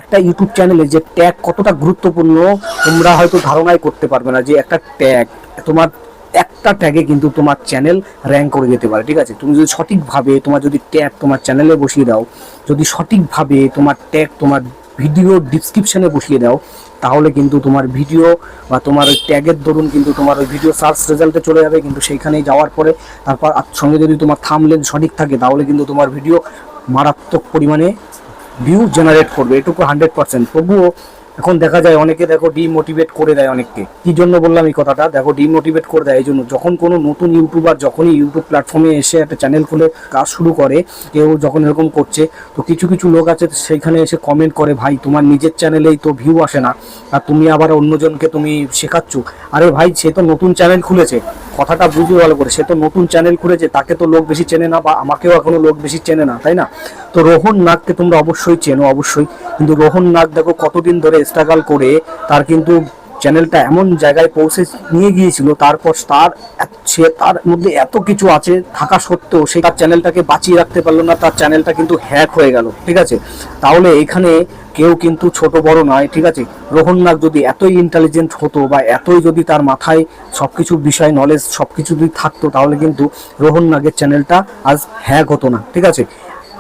একটা ইউটিউব চ্যানেলে যে ট্যাগ কতটা গুরুত্বপূর্ণ তোমরা হয়তো ধারণাই করতে পারবে না। যে একটা ট্যাগ, তোমার একটা ট্যাগে কিন্তু তোমার চ্যানেল র্যাঙ্ক করে যেতে পারে। ঠিক আছে, তুমি যদি সঠিকভাবে তোমার যদি ট্যাগ তোমার চ্যানেলে বসিয়ে দাও, যদি সঠিকভাবে তোমার ট্যাগ তোমার ভিডিও ডিসক্রিপশনে বসিয়ে দাও, তাহলে কিন্তু তোমার ভিডিও বা তোমার ওই ট্যাগের দরুন কিন্তু তোমার ওই ভিডিও সার্চ রেজাল্টে চলে যাবে। কিন্তু সেইখানে যাওয়ার পরে তারপর সঙ্গে যদি তোমার থাম্বনেল সঠিক থাকে, তাহলে কিন্তু তোমার ভিডিও মারাত্মক পরিমাণে ভিউ জেনারেট করবে, এটুকু 100%। তবুও এখন দেখা যায় অনেকে দেখো ডিমোটিভেট করে দেয় অনেককে। কি জন্য বললাম এই কথাটা? দেখো ডিমোটিভেট করে দেয় এই জন্য, যখন কোনো নতুন ইউটিউবার যখনই ইউটিউব প্ল্যাটফর্মে এসে একটা চ্যানেল খুলে কাজ শুরু করে, কেউ যখন এরকম করছে, তো কিছু কিছু লোক আছে সেইখানে এসে কমেন্ট করে, ভাই তোমার নিজের চ্যানেলেই তো ভিউ আসে না, আর তুমি আবার অন্যজনকে তুমি শেখাচ্ছ। আরে ভাই, সে তো নতুন চ্যানেল খুলেছে, কথাটা বুঝতে ভালো করে, সে তো নতুন চ্যানেল খুলেছে, তাকে তো লোক বেশি চেনে না, বা আমাকেও এখনো লোক বেশি চেনে না, তাই না? তো রোহন নাগকে তোমরা অবশ্যই চেনো, অবশ্যই। কিন্তু রোহন নাগ দেখো কতদিন ধরে স্ট্রাগল করে তার কিন্তু চ্যানেলটা এমন জায়গায় পৌঁছে নিয়ে গিয়েছিল, তারপর তার মধ্যে এত কিছু আছে থাকা সত্ত্বেও সে তার চ্যানেলটাকে বাঁচিয়ে রাখতে পারলো না, তার চ্যানেলটা কিন্তু হ্যাক হয়ে গেল। ঠিক আছে, তাহলে এখানে কেউ কিন্তু ছোট বড় নয়। ঠিক আছে, রোহন নাগ যদি এতই ইন্টেলিজেন্ট হতো, বা এতই যদি তার মাথায় সবকিছু বিষয় নলেজ সবকিছু যদি থাকতো, তাহলে কিন্তু রোহন নাগের চ্যানেলটা আজ হ্যাক হতো না। ঠিক আছে,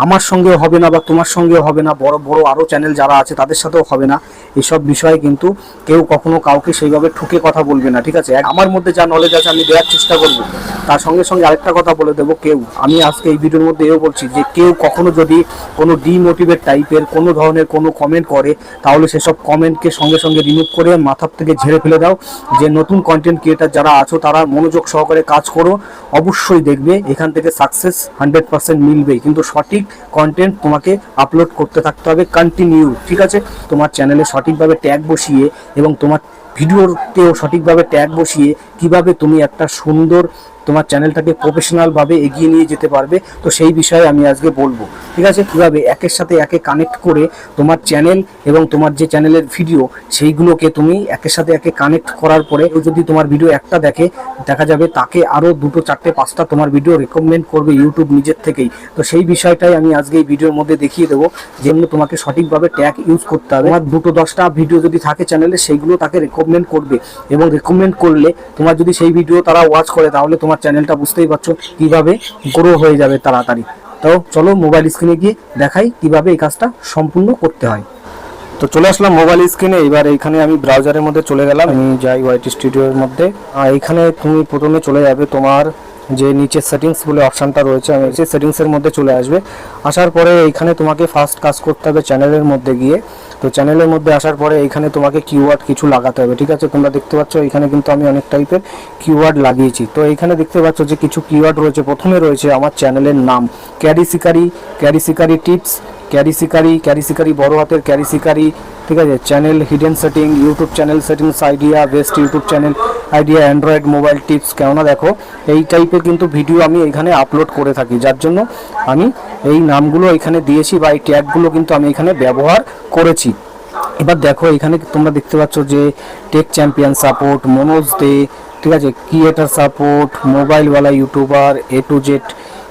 আমার সঙ্গেও হবে না, বা তোমার সঙ্গেও হবে না, বড় বড় আরও চ্যানেল যারা আছে তাদের সাথেও হবে না। এসব বিষয়ে কিন্তু কেউ কখনো কাউকে সেইভাবে ঠুকে কথা বলবে না। ঠিক আছে, আমার মধ্যে যা নলেজ আছে আমি দেওয়ার চেষ্টা করব। তার সঙ্গে সঙ্গে আরেকটা কথা বলে দেবো, আমি আজকে এই ভিডিওর মধ্যে এও বলছি যে কেউ কখনো যদি কোনো ডিমোটিভেট টাইপের কোনো ধরনের কোনো কমেন্ট করে, তাহলে সেসব কমেন্টকে সঙ্গে সঙ্গে রিমুভ করে মাথার থেকে ঝেড়ে ফেলে দাও। যে নতুন কন্টেন্ট ক্রিয়েটার যারা আছো, তারা মনোযোগ সহকারে কাজ করো, অবশ্যই দেখবে এখান থেকে সাকসেস 100% মিলবেই। কিন্তু সঠিক কন্টেন্ট তোমাকে আপলোড করতে থাকতে হবে কন্টিনিউ। ঠিক আছে, তোমার চ্যানেলে সঠিকভাবে ট্যাগ বসিয়ে এবং তোমার ভিডিওতেও সঠিকভাবে ট্যাগ বসিয়ে কিভাবে তুমি একটা সুন্দর তোমার চ্যানেলটাকে প্রফেশনালভাবে এগিয়ে নিয়ে যেতে পারবে, তো সেই বিষয়ে আমি আজকে বলবো। ঠিক আছে, কীভাবে একের সাথে একে কানেক্ট করে তোমার চ্যানেল এবং তোমার যে চ্যানেলের ভিডিও সেইগুলোকে তুমি একের সাথে একে কানেক্ট করার পরে যদি তোমার ভিডিও একটা দেখে, দেখা যাবে তাকে আরও 2, 4, 5টা তোমার ভিডিও রেকমেন্ড করবে ইউটিউব নিজের থেকেই। তো সেই বিষয়টাই আমি আজকে এই ভিডিওর মধ্যে দেখিয়ে দেবো, যেগুলো তোমাকে সঠিকভাবে ট্যাগ ইউজ করতে হবে। তোমার 2, 10টা ভিডিও যদি থাকে চ্যানেলে, সেইগুলো তাকে রেকমেন্ড করবে, এবং রেকমেন্ড করলে তোমার যদি সেই ভিডিও তারা ওয়াচ করে, তাহলে তোমার চ্যানেলটা বুঝতেই পারছো কিভাবে গ্রো হয়ে যাবে তাড়াতাড়ি। তো চলো মোবাইল স্ক্রিনে গিয়ে দেখাই কিভাবে এই কাজটা সম্পূর্ণ করতে হয়। তো চলে আসলাম মোবাইল স্ক্রিনে। এবার এইখানে আমি ব্রাউজারের মধ্যে চলে গেলাম, আমি যাই ওয়াইটি স্টুডিওর মধ্যে। এইখানে তুমি প্রথমে চলে যাবে তোমার যে নিচে সেটিংস বলে অপশানটা রয়েছে, আমি সেই সেটিংসের মধ্যে চলে আসবে। আসার পরে এইখানে তোমাকে ফার্স্ট কাজ করতে হবে চ্যানেলের মধ্যে গিয়ে। তো চ্যানেলের মধ্যে আসার পরে এইখানে তোমাকে কিওয়ার্ড কিছু লাগাতে হবে। ঠিক আছে, তোমরা দেখতে পাচ্ছ এখানে কিন্তু আমি অনেক টাইপের কিওয়ার্ড লাগিয়েছি। তো এইখানে দেখতে পাচ্ছ যে কিছু কিওয়ার্ড রয়েছে। প্রথমে রয়েছে আমার চ্যানেলের নাম, ক্যারি শিকারি টিপস, ক্যারি শিকারি বড় হাতের ক্যারি শিকারি। ঠিক আছে, channel hidden setting, YouTube channel settings idea, best YouTube channel idea, Android mobile tips. কেননা দেখো এই টাইপের কিন্তু ভিডিও আমি এখানে আপলোড করে থাকি, যার জন্য আমি এই নামগুলো এখানে দিয়েছি, বা এই ট্যাগগুলো কিন্তু আমি এখানে ব্যবহার করেছি। এবার দেখো এখানে তোমরা দেখতে পাচ্ছ যে tech champion support, Manoj De, ঠিক আছে, ক্রিয়েটার সাপোর্ট, মোবাইলওয়ালা ইউটিউবার, A to Z।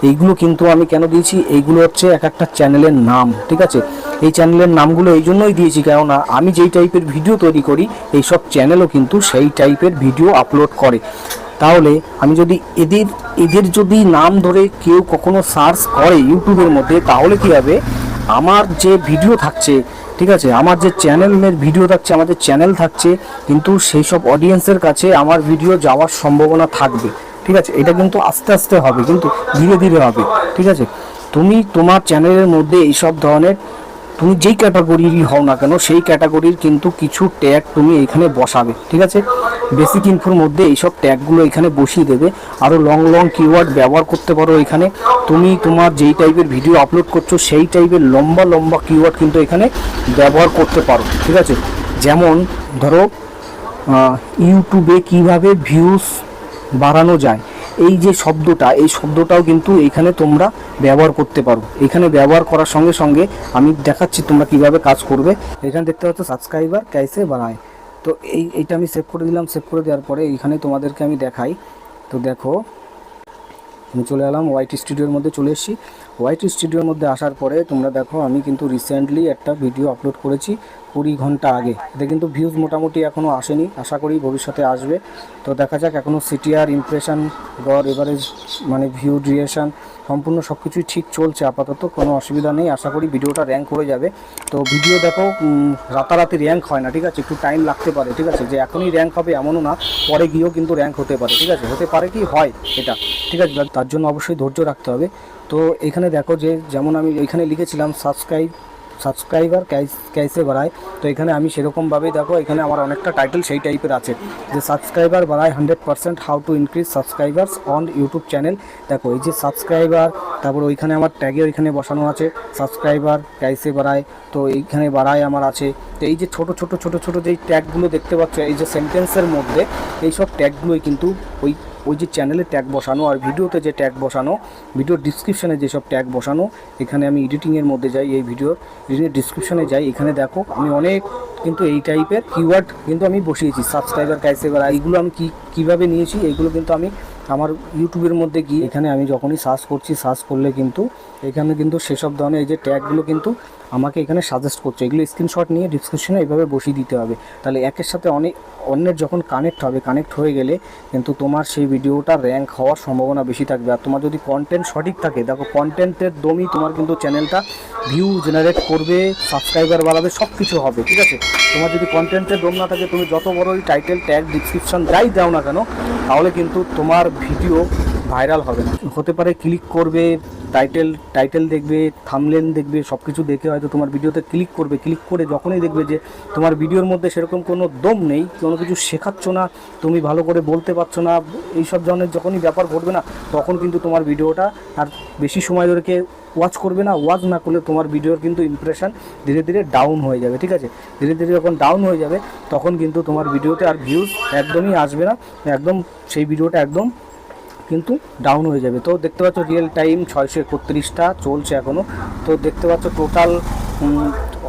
এইগুলো কিন্তু আমি কেন দিয়েছি, এইগুলো হচ্ছে এক একটা চ্যানেলের নাম। ঠিক আছে, এই চ্যানেলের নামগুলো এই জন্যই দিয়েছি, কেননা আমি যেই টাইপের ভিডিও তৈরি করি, এইসব চ্যানেলও কিন্তু সেই টাইপের ভিডিও আপলোড করে। তাহলে আমি যদি এদের যদি নাম ধরে কেউ কখনো সার্চ করে ইউটিউবের মধ্যে, তাহলে কী হবে, আমার যে ভিডিও থাকছে, ঠিক আছে, আমার যে চ্যানেলের ভিডিও থাকছে, আমাদের চ্যানেল থাকছে, কিন্তু সেই সব অডিয়েন্সের কাছে আমার ভিডিও যাওয়ার সম্ভাবনা থাকবে। ঠিক আছে, এটা কিন্তু আস্তে আস্তে হবে, কিন্তু ধীরে ধীরে হবে। ঠিক আছে, তুমি তোমার চ্যানেলের মধ্যে এইসব ধরনের তুমি যেই ক্যাটাগরিরই হও না কেন, সেই ক্যাটাগরির কিন্তু কিছু ট্যাগ তুমি এখানে বসাবে। ঠিক আছে, বেসিক ইনফোর মধ্যে এইসব ট্যাগগুলো এখানে বসিয়ে দেবে। আরও লং কিওয়ার্ড ব্যবহার করতে পারো এখানে। তুমি তোমার যেই টাইপের ভিডিও আপলোড করছো সেই টাইপের লম্বা কিওয়ার্ড কিন্তু এখানে ব্যবহার করতে পারো। ঠিক আছে, যেমন ধরো ইউটিউবে কিভাবে ভিউজ বাড়ানো যায়, এই যে শব্দটা, এই শব্দটাও কিন্তু এখানে তোমরা ব্যবহার করতে পারো। এখানে ব্যবহার করার সঙ্গে সঙ্গে আমি দেখাচ্ছি তোমরা কিভাবে কাজ করবে। এখানে দেখতে পাচ্ছ সাবস্ক্রাইবার कैसे বাড়ায়। তো এইটা আমি সেভ করে দিলাম। সেভ করে দেওয়ার পরে এইখানে তোমাদেরকে আমি দেখাই। তো দেখো আমি চলে এলাম ওয়াইটি স্টুডিওর মধ্যে, চলে এসেছি। ওয়াইটি স্টুডিওর মধ্যে আসার পরে তোমরা দেখো আমি কিন্তু রিসেন্টলি একটা ভিডিও আপলোড করেছি 20 ঘন্টা আগে। এতে কিন্তু ভিউজ মোটামুটি এখনও আসেনি, আশা করি ভবিষ্যতে আসবে। তো দেখা যাক, এখনও সিটিআর, ইমপ্রেশন, গড় এভারেজ, মানে ভিউ ডিউরেশন সম্পূর্ণ সব কিছুই ঠিক চলছে আপাতত, কোনো অসুবিধা নেই। আশা করি ভিডিওটা র্যাঙ্ক করে যাবে। তো ভিডিও দেখো রাতারাতি র্যাঙ্ক হয় না, ঠিক আছে, একটু টাইম লাগতে পারে, ঠিক আছে, যে এখনই র্যাঙ্ক হবে এমনও না, পরে গিয়েও কিন্তু র্যাঙ্ক হতে পারে, ঠিক আছে, হতে পারে কি হয় এটা, ঠিক আছে, তার জন্য অবশ্যই ধৈর্য রাখতে হবে। তো এখানে দেখো যে যেমন আমি এখানে লিখেছিলাম সাবস্ক্রাইবার ক্যাইসে বাড়ায়, তো এখানে আমি সেরকমভাবেই দেখো এখানে আমার অনেকটা টাইটেল সেই টাইপের আছে যে সাবস্ক্রাইবার বাড়ায় 100%, how to increase subscribers on YouTube channel. দেখো এই যে সাবস্ক্রাইবার, তারপর ওইখানে আমার ট্যাগে ওইখানে বসানো আছে সাবস্ক্রাইবার ক্যাইসে বাড়ায়, তো এইখানে বাড়ায় আমার আছে। তো এই যে ছোটো ছোটো ছোটো ছোটো যেই ট্যাগগুলো দেখতে পাচ্ছ এই যে সেন্টেন্সের মধ্যে, এই সব ট্যাগগুলোই কিন্তু ওই যে চ্যানেলে ট্যাগ বসানো, আর ভিডিওতে যে ট্যাগ বসানো, ভিডিওর ডিসক্রিপশানে যেসব ট্যাগ বসানো, এখানে আমি এডিটিংয়ের মধ্যে যাই, এই ভিডিওর ডিসক্রিপশানে যাই, এখানে দেখো আমি অনেক কিন্তু এই টাইপের কিওয়ার্ড কিন্তু আমি বসিয়েছি। সাবস্ক্রাইবার ক্যাইসে বাড়ায়, এইগুলো আমি কীভাবে নিয়েছি, এইগুলো কিন্তু আমি আমার ইউটিউবের মধ্যে গিয়ে এখানে আমি যখনই সার্চ করছি, সার্চ করলে কিন্তু এখানে কিন্তু সেসব ধরনের এই যে ট্যাগগুলো কিন্তু আমাকে এখানে সাজেস্ট করছে। এগুলো স্ক্রিনশট নিয়ে ডিসক্রিপশনে এইভাবে বসিয়ে দিতে হবে, তাহলে একের সাথে অন্যের যখন কানেক্ট হবে, কানেক্ট হয়ে গেলে কিন্তু তোমার সেই ভিডিওটা র্যাঙ্ক হওয়ার সম্ভাবনা বেশি থাকবে। আর তোমার যদি কন্টেন্ট সঠিক থাকে, দেখো কন্টেন্টের দমই তোমার কিন্তু চ্যানেলটা ভিউ জেনারেট করবে, সাবস্ক্রাইবার বাড়াবে, সব কিছু হবে, ঠিক আছে। তোমার যদি কন্টেন্টের দম না থাকে, তুমি যত বড়ই টাইটেল ট্যাগ ডিসক্রিপশন যাই দাও না কেন, তাহলে কিন্তু তোমার ভিডিও ভাইরাল হবে না। হতে পারে ক্লিক করবে, টাইটেল দেখবে, থাম্বনেল দেখবে, সব কিছু দেখে হয়তো তোমার ভিডিওতে ক্লিক করবে। ক্লিক করে যখনই দেখবে যে তোমার ভিডিওর মধ্যে সেরকম কোনো দম নেই, কোনো কিছু শেখাচ্ছ না, তুমি ভালো করে বলতে পারছো না, এইসব ধরনের যখনই ব্যাপার ঘটবে না, তখন কিন্তু তোমার ভিডিওটা আর বেশি সময় ধরে ওয়াচ করবে না। ওয়াচ না করলে তোমার ভিডিওর কিন্তু ইমপ্রেশন ধীরে ধীরে ডাউন হয়ে যাবে, ঠিক আছে। ধীরে ধীরে যখন ডাউন হয়ে যাবে, তখন কিন্তু তোমার ভিডিওতে আর ভিউজ একদমই আসবে না, একদম সেই ভিডিওটা একদম কিন্তু ডাউন হয়ে যাবে। তো দেখতে পাচ্ছ রিয়েল টাইম 631টা চলছে এখনও। তো দেখতে পাচ্ছ টোটাল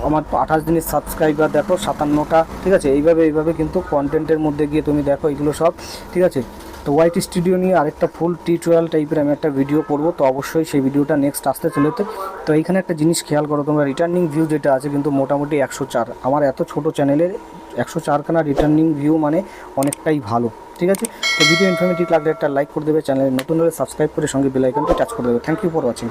আমার 28 দিনের সাবস্ক্রাইবার দেখো 57টা, ঠিক আছে। এইভাবে কিন্তু কন্টেন্টের মধ্যে গিয়ে তুমি দেখো এগুলো সব, ঠিক আছে। তো ওয়াইটি স্টুডিও নিয়ে আরেকটা ফুল টিউটোরিয়াল টাইপের আমি একটা ভিডিও করবো, তো অবশ্যই সেই ভিডিওটা নেক্সট আসতে চলেছে। তো এইখানে একটা জিনিস খেয়াল করো তোমরা, রিটার্নিং ভিউ যেটা আছে কিন্তু মোটামুটি 104। আমার এত ছোট চ্যানেলের 104খানা রিটার্নিং ভিউ মানে অনেকটাই ভালো, ঠিক আছে। তো ভিডিও ইনফরমেটিভ লাগলে একটা লাইক করে দেবে, চ্যানেলে নতুন হলে সাবস্ক্রাইব করে সঙ্গে বেল আইকনটা টাচ করে দেবে। Thank you for watching.